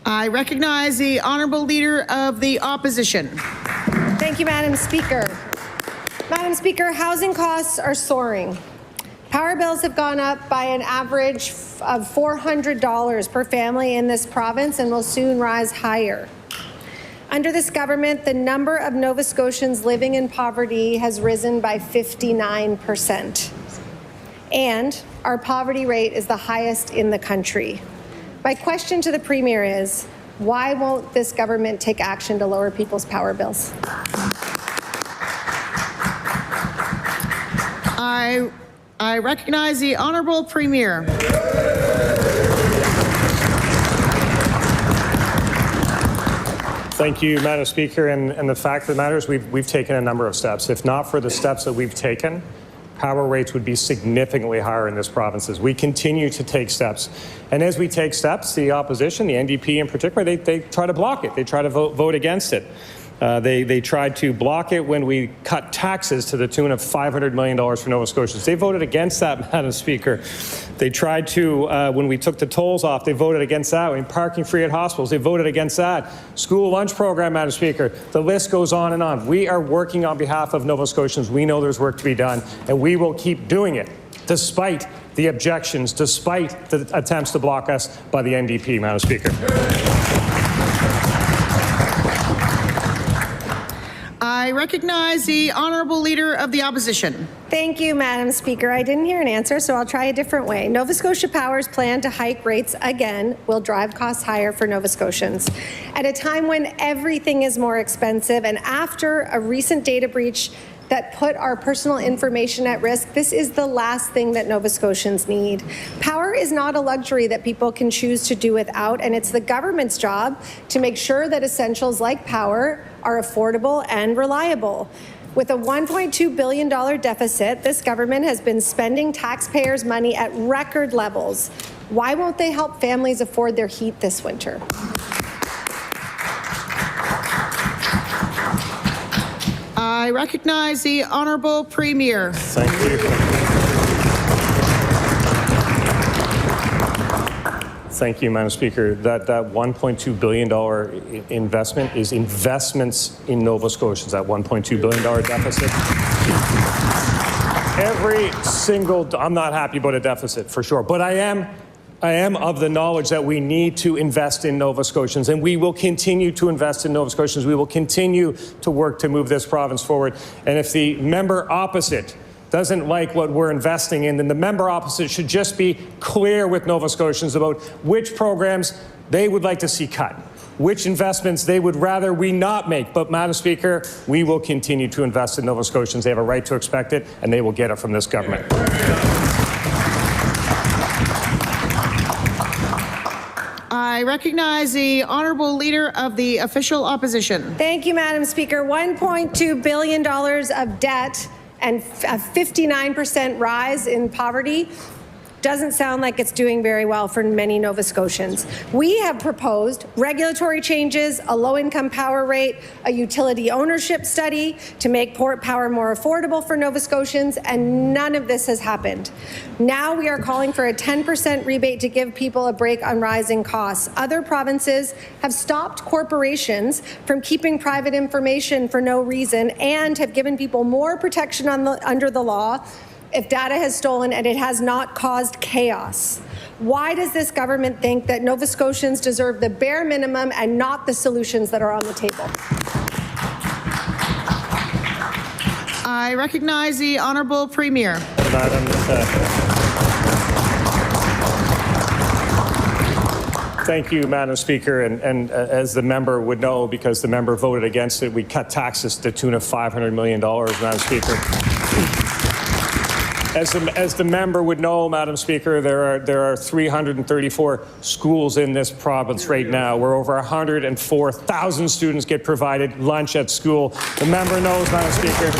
I recognize the Honourable Leader of the Opposition. Thank you, Madam Speaker. Madam Speaker, housing costs are soaring. Power bills have gone up by an average of $400 per family in this province and will soon rise higher. Under this government, the number of Nova Scotians living in poverty has risen by 59%. And our poverty rate is the highest in the country. My question to the Premier is, why won't this government take action to lower people's power bills? I recognize the Honourable Premier. Thank you, Madam Speaker. And the fact of the matter is we've taken a number of steps. If not for the steps that we've taken, power rates would be significantly higher in this province. As we continue to take steps. And as we take steps, the opposition, the NDP in particular, they try to block it. They try to vote against it. They tried to block it when we cut taxes to the tune of $500 million for Nova Scotians. They voted against that, Madam Speaker. They tried to, when we took the tolls off, they voted against that. When parking free at hospitals, they voted against that. School lunch program, Madam Speaker. The list goes on and on. We are working on behalf of Nova Scotians. We know there's work to be done, and we will keep doing it, despite the objections, despite the attempts to block us by the NDP, Madam Speaker. I recognize the Honourable Leader of the Opposition. Thank you, Madam Speaker. I didn't hear an answer, so I'll try a different way. Nova Scotia Power's plan to hike rates again will drive costs higher for Nova Scotians. At a time when everything is more expensive and after a recent data breach that put our personal information at risk, this is the last thing that Nova Scotians need. Power is not a luxury that people can choose to do without, and it's the government's job to make sure that essentials like power are affordable and reliable. With a $1.2 billion deficit, this government has been spending taxpayers' money at record levels. Why won't they help families afford their heat this winter? I recognize the Honourable Premier. Thank you. Thank you, Madam Speaker. That $1.2 billion investment is investments in Nova Scotians, that $1.2 billion deficit. Every single, I'm not happy about a deficit for sure, but I am of the knowledge that we need to invest in Nova Scotians, and we will continue to invest in Nova Scotians. We will continue to work to move this province forward. And if the member opposite doesn't like what we're investing in, then the member opposite should just be clear with Nova Scotians about which programs they would like to see cut, which investments they would rather we not make. But, Madam Speaker, we will continue to invest in Nova Scotians. They have a right to expect it, and they will get it from this government. I recognize the Honourable Leader of the Official Opposition. Thank you, Madam Speaker. $1.2 billion of debt and a 59% rise in poverty doesn't sound like it's doing very well for many Nova Scotians. We have proposed regulatory changes, a low-income power rate, a utility ownership study to make power more affordable for Nova Scotians, and none of this has happened. Now we are calling for a 10% rebate to give people a break on rising costs. Other provinces have stopped corporations from keeping private information for no reason and have given people more protection under the law if data has stolen and it has not caused chaos. Why does this government think that Nova Scotians deserve the bare minimum and not the solutions that are on the table? I recognize the Honourable Premier. Thank you, Madam Speaker. And as the member would know, because the member voted against it, we cut taxes to the tune of $500 million, Madam Speaker. As the member would know, Madam Speaker, there are 334 schools in this province right now, where over 104,000 students get provided lunch at school. The member knows, Madam Speaker.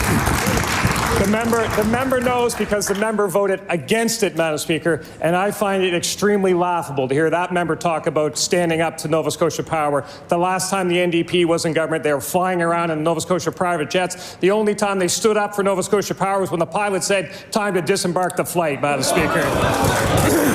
The member knows because the member voted against it, Madam Speaker, and I find it extremely laughable to hear that member talk about standing up to Nova Scotia Power. The last time the NDP was in government, they were flying around in Nova Scotia private jets. The only time they stood up for Nova Scotia Power was when the pilot said, "Time to disembark the flight," Madam Speaker.